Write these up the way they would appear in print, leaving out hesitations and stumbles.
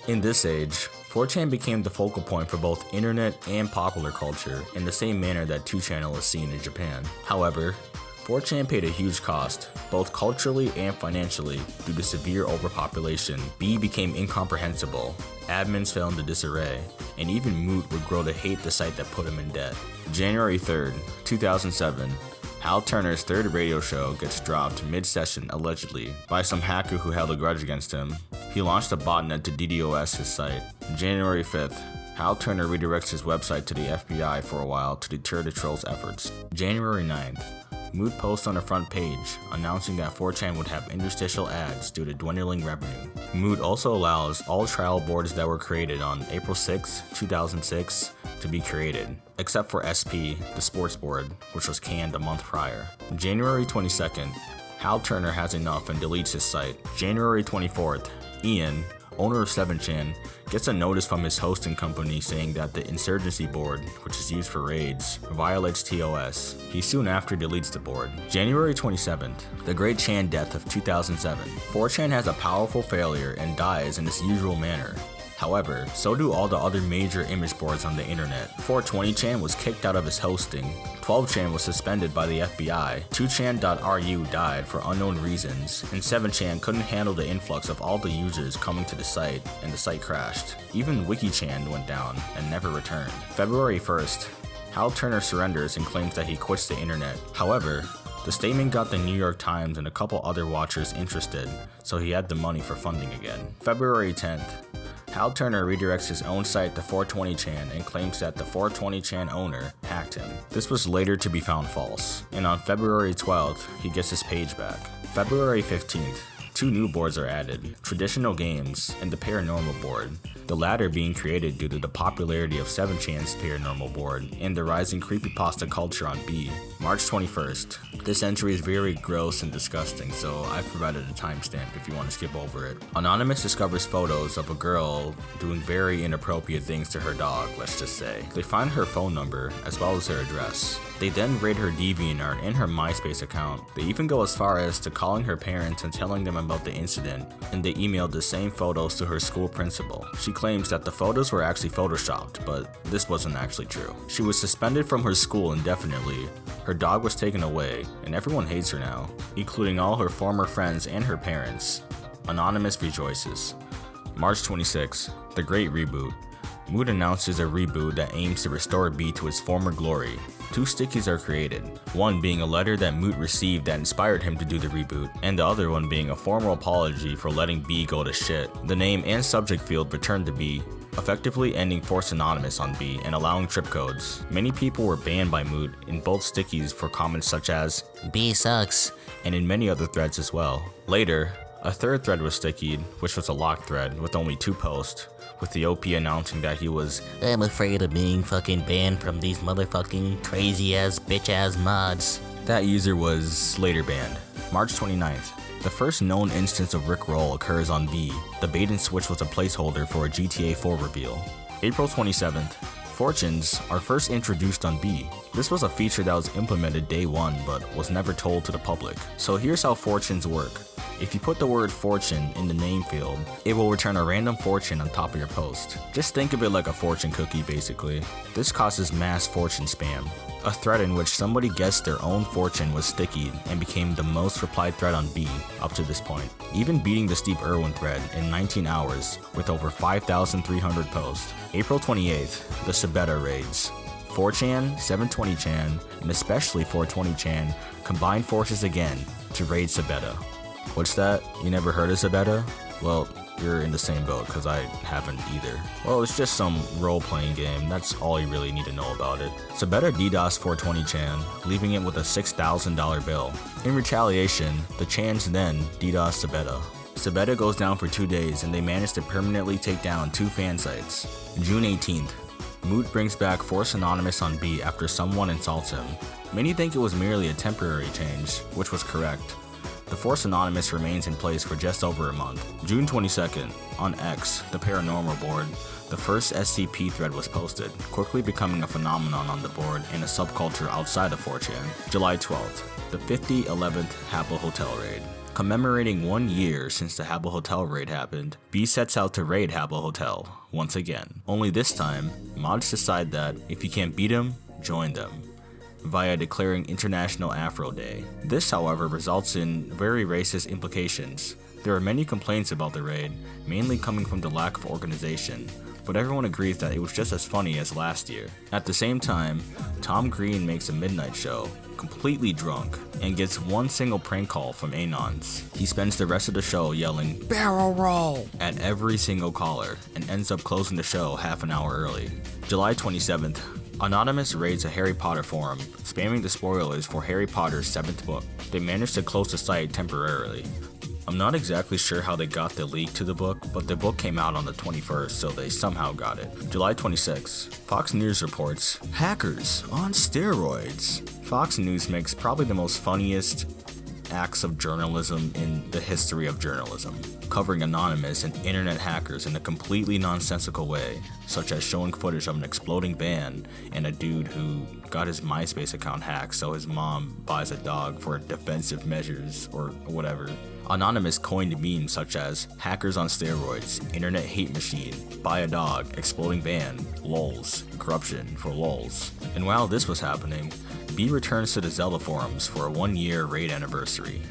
In this age, 4chan became the focal point for both internet and popular culture in the same manner that 2channel is seen in Japan. However, 4chan paid a huge cost, both culturally and financially, due to severe overpopulation. B became incomprehensible, admins fell into disarray, and even Moot would grow to hate the site that put him in debt. January 3rd, 2007, Hal Turner's third radio show gets dropped mid-session allegedly by some hacker who held a grudge against him. He launched a botnet to DDoS his site. January 5th, Hal Turner redirects his website to the FBI for a while to deter the troll's efforts. January 9th, Moot posts on the front page announcing that 4chan would have interstitial ads due to dwindling revenue. Moot also allows all trial boards that were created on April 6, 2006 to be created, except for SP, the sports board, which was canned a month prior. January 22nd, Hal Turner has enough and deletes his site. January 24th, Ian, owner of 7chan, gets a notice from his hosting company saying that the insurgency board, which is used for raids, violates TOS. He soon after deletes the board. January 27th, the Great Chan death of 2007. 4chan has a powerful failure and dies in its usual manner. However, so do all the other major image boards on the internet. 420chan was kicked out of its hosting, 12chan was suspended by the FBI, 2chan.ru died for unknown reasons, and 7chan couldn't handle the influx of all the users coming to the site, and the site crashed. Even WikiChan went down and never returned. February 1st, Hal Turner surrenders and claims that he quits the internet. However, the statement got the New York Times and a couple other watchers interested, so he had the money for funding again. February 10th, Hal Turner redirects his own site to 420chan and claims that the 420chan owner hacked him. This was later to be found false, and on February 12th, he gets his page back. February 15th, two new boards are added, Traditional Games and the Paranormal board, the latter being created due to the popularity of 7chan's Paranormal board and the rising creepypasta culture on B. March 21st. This entry is very gross and disgusting, so I've provided a timestamp if you want to skip over it. Anonymous discovers photos of a girl doing very inappropriate things to her dog, let's just say. They find her phone number as well as her address. They then raid her DeviantArt and her MySpace account. They even go as far as to calling her parents and telling them about the incident, and they emailed the same photos to her school principal. She claims that the photos were actually photoshopped, but this wasn't actually true. She was suspended from her school indefinitely, her dog was taken away, and everyone hates her now, including all her former friends and her parents. Anonymous rejoices. March 26, the Great Reboot. Moot announces a reboot that aims to restore B to its former glory. Two stickies are created, one being a letter that Moot received that inspired him to do the reboot, and the other one being a formal apology for letting B go to shit. The name and subject field return to B, effectively ending Force Anonymous on B and allowing trip codes. Many people were banned by Moot in both stickies for comments such as, "B sucks," and in many other threads as well. Later, a third thread was stickied, which was a locked thread with only 2 posts, with the OP announcing that he was, "I'm afraid of being fucking banned from these motherfucking crazy ass bitch ass mods." That user was later banned. March 29th. The first known instance of Rickroll occurs on B. The bait and switch was a placeholder for a GTA 4 reveal. April 27th. Fortunes are first introduced on B. This was a feature that was implemented day 1 but was never told to the public. So here's how fortunes work. If you put the word fortune in the name field, it will return a random fortune on top of your post. Just think of it like a fortune cookie basically. This causes mass fortune spam. A thread in which somebody guessed their own fortune was stickied and became the most replied thread on B up to this point, even beating the Steve Irwin thread in 19 hours with over 5,300 posts. April 28th, the Sabetta raids. 4chan, 720chan, and especially 420chan combined forces again to raid Sabetta. What's that? You never heard of Sabetta? Well, you're in the same boat because I haven't either. Well, it's just some role-playing game, that's all you really need to know about it. Sabetta DDoS 420chan, leaving it with a $6,000 bill. In retaliation, the Chans then DDoS Sabetta. Sabetta goes down for 2 days and they manage to permanently take down 2 fan sites. June 18th. Moot brings back Force Anonymous on B after someone insults him. Many think it was merely a temporary change, which was correct. The Force Anonymous remains in place for just over a month. June 22nd, on X, the Paranormal board, the first SCP thread was posted, quickly becoming a phenomenon on the board and a subculture outside of 4chan. July 12th, the 5011th Apple Hotel raid. Commemorating 1 year since the Habbo Hotel raid happened, B sets out to raid Habbo Hotel once again. Only this time, mods decide that if you can't beat them, join them, via declaring International Afro Day. This, however, results in very racist implications. There are many complaints about the raid, mainly coming from the lack of organization, but everyone agrees that it was just as funny as last year. At the same time, Tom Green makes a midnight show, completely drunk, and gets one single prank call from Anons. He spends the rest of the show yelling "barrel roll" at every single caller, and ends up closing the show half an hour early. July 27th, Anonymous raids a Harry Potter forum, spamming the spoilers for Harry Potter's 7th book. They managed to close the site temporarily. I'm not exactly sure how they got the leak to the book, but the book came out on the 21st, so they somehow got it. July 26, Fox News reports, hackers on steroids. Fox News makes probably the most funniest acts of journalism in the history of journalism, covering anonymous and internet hackers in a completely nonsensical way, such as showing footage of an exploding van and a dude who got his MySpace account hacked so his mom buys a dog for defensive measures or whatever. Anonymous coined memes such as hackers on steroids, internet hate machine, buy a dog, exploding van, lols, corruption for lols. And while this was happening, B returns to the Zelda forums for a 1-year raid anniversary.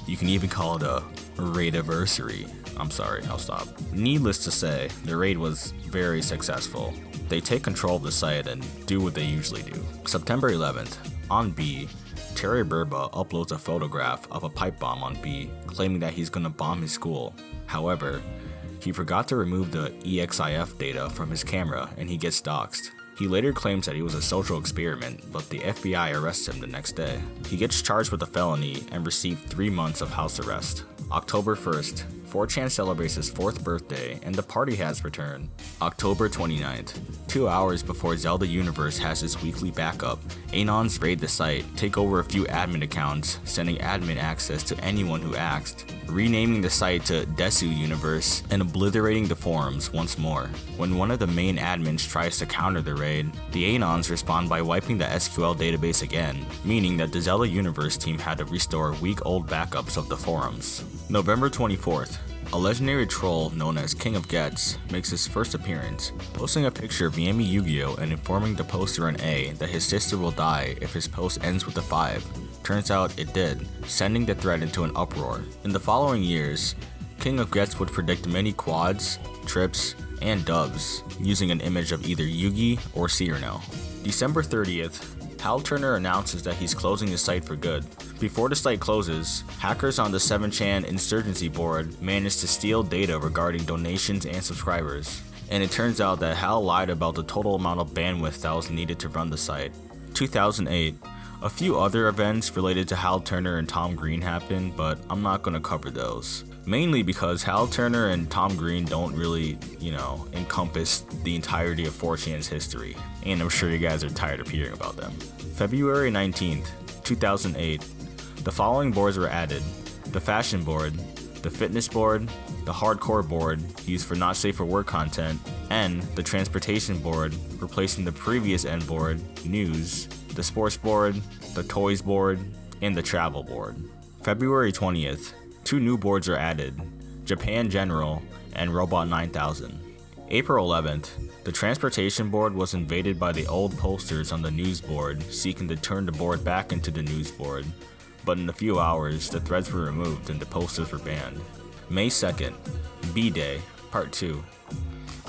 You can even call it a raid-iversary. I'm sorry, I'll stop. Needless to say, the raid was very successful. They take control of the site and do what they usually do. September 11th, on B, Terry Burba uploads a photograph of a pipe bomb on B, claiming that he's gonna bomb his school. However, he forgot to remove the EXIF data from his camera and he gets doxxed. He later claims that he was a social experiment, but the FBI arrests him the next day. He gets charged with a felony and received 3 months of house arrest. October 1st, 4chan celebrates his 4th birthday and the party has returned. October 29th, 2 hours before Zelda Universe has its weekly backup, Anons raid the site, take over a few admin accounts, sending admin access to anyone who asked, renaming the site to Desu Universe, and obliterating the forums once more. When one of the main admins tries to counter the raid, the Anons respond by wiping the SQL database again, meaning that the Zelda Universe team had to restore week-old backups of the forums. November 24th, a legendary troll known as King of Gets makes his first appearance, posting a picture of Yami Yu-Gi-Oh! And informing the poster on A that his sister will die if his post ends with a 5. Turns out it did, sending the thread into an uproar. In the following years, King of Gets would predict many quads, trips, and dubs, using an image of either Yugi or Cyrano. December 30th, Hal Turner announces that he's closing the site for good. Before the site closes, hackers on the 7chan Insurgency board managed to steal data regarding donations and subscribers. And it turns out that Hal lied about the total amount of bandwidth that was needed to run the site. 2008, a few other events related to Hal Turner and Tom Green happened, but I'm not going to cover those. Mainly because Hal Turner and Tom Green don't really, encompass the entirety of 4chan's history, and I'm sure you guys are tired of hearing about them. February 19th, 2008, the following boards were added: the fashion board, the fitness board, the hardcore board used for not safe for work content, and the transportation board, replacing the previous N board, news, the sports board, the toys board, and the travel board. February 20th, 2 new boards are added: Japan General and Robot 9000. April 11th, the transportation board was invaded by the old posters on the news board, seeking to turn the board back into the news board, but in a few hours, the threads were removed and the posters were banned. May 2nd, B-Day, Part 2.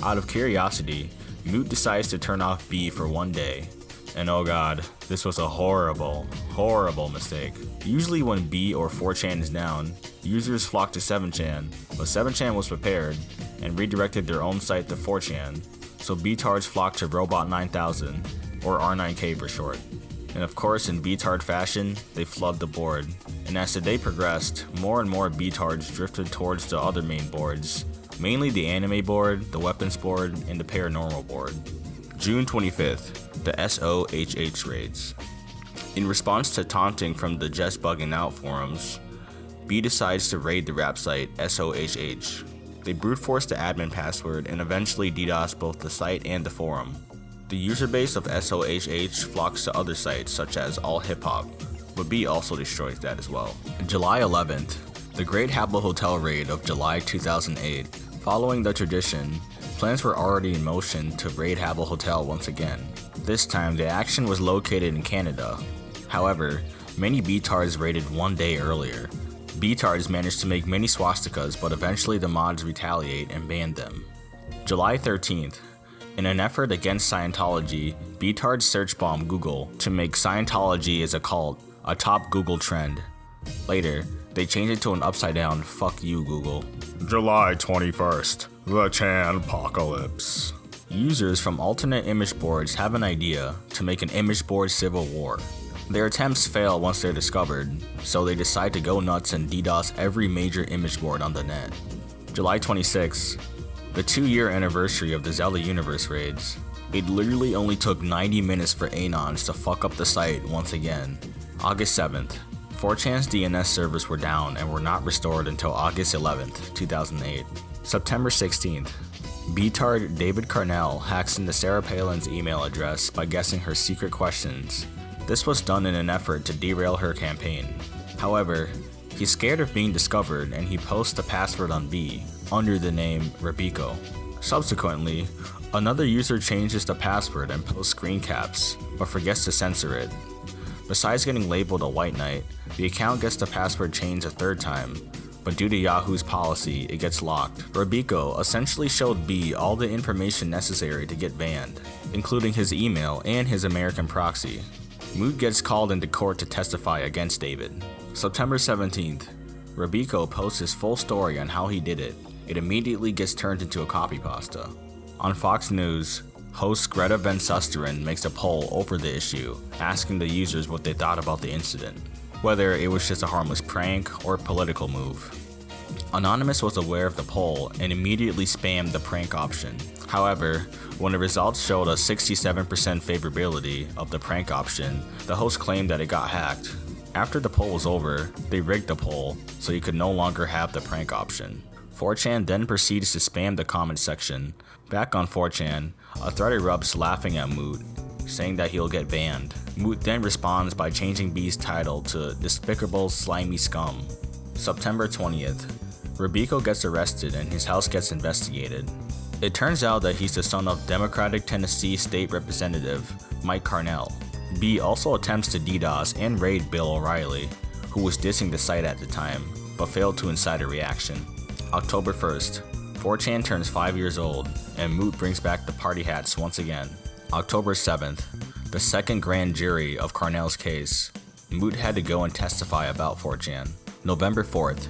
Out of curiosity, Moot decides to turn off B for 1 day. And oh god, this was a horrible mistake. Usually when B or 4chan is down, users flock to 7chan, but 7chan was prepared and redirected their own site to 4chan, so B-tards flocked to Robot 9000, or R9K for short. And of course, in B-tard fashion, they flooded the board, and as the day progressed, more and more B-tards drifted towards the other main boards, mainly the anime board, the weapons board, and the paranormal board. June 25th, the SOHH raids. In response to taunting from the Just Bugging Out forums, B decides to raid the rap site SOHH. They brute force the admin password and eventually DDoS both the site and the forum. The user base of SOHH flocks to other sites such as All Hip Hop, but B also destroys that as well. July 11th, The Great Habbo Hotel raid of July 2008. Following the tradition, plans were already in motion to raid Habbo Hotel once again. This time, the action was located in Canada. However, many beatards raided one day earlier. Beatards managed to make many swastikas, but eventually the mods retaliate and banned them. July 13th. In an effort against Scientology, beatards search bombed Google to make Scientology as a cult a top Google trend. Later, they changed it to an upside down "fuck you Google." July 21st. The Chan Apocalypse. Users from alternate image boards have an idea to make an image board civil war. Their attempts fail once they're discovered, so they decide to go nuts and DDoS every major image board on the net. July 26th. The 2-year anniversary of the Zelda Universe raids. It literally only took 90 minutes for Anons to fuck up the site once again. August 7th. 4chan's DNS servers were down and were not restored until August 11th, 2008. September 16th. Beatard David Carnell hacks into Sarah Palin's email address by guessing her secret questions. This was done in an effort to derail her campaign. However, he's scared of being discovered and he posts the password on B under the name Rebiko. Subsequently, another user changes the password and posts screen caps, but forgets to censor it. Besides getting labeled a white knight, the account gets the password changed a third time, but due to Yahoo's policy, it gets locked. Rebiko essentially showed B all the information necessary to get banned, including his email and his American proxy. Moot gets called into court to testify against David. September 17th. Rebiko posts his full story on how he did it. It immediately gets turned into a copypasta. On Fox News, host Greta Van Susteren makes a poll over the issue, asking the users what they thought about the incident, whether it was just a harmless prank or political move. Anonymous was aware of the poll and immediately spammed the prank option. However, when the results showed a 67% favorability of the prank option, the host claimed that it got hacked. After the poll was over, they rigged the poll so you could no longer have the prank option. 4chan then proceeds to spam the comment section. Back on 4chan, a thread erupts laughing at Moot, saying that he'll get banned. Moot then responds by changing B's title to Despicable Slimy Scum. September 20th. Rebiko gets arrested and his house gets investigated. It turns out that he's the son of Democratic Tennessee State Representative Mike Carnell. B also attempts to DDoS and raid Bill O'Reilly, who was dissing the site at the time, but failed to incite a reaction. October 1st. 4chan turns 5 years old, and Moot brings back the party hats once again. October 7th. The second grand jury of Carnell's case. Moot had to go and testify about 4chan. November 4th.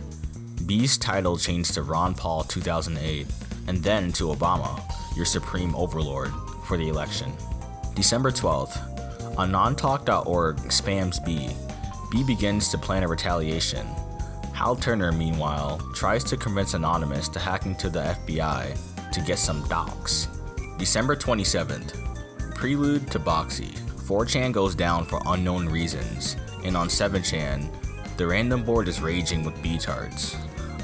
B's title changed to Ron Paul 2008, and then to Obama, your supreme overlord, for the election. December 12th. AnonTalk.org spams B. B begins to plan a retaliation. Hal Turner, meanwhile, tries to convince Anonymous to hack into the FBI to get some docs. December 27th. Prelude to Boxy. 4chan goes down for unknown reasons, and on 7chan, the random board is raging with beatards.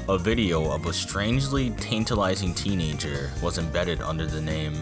A video of a strangely tantalizing teenager was embedded under the name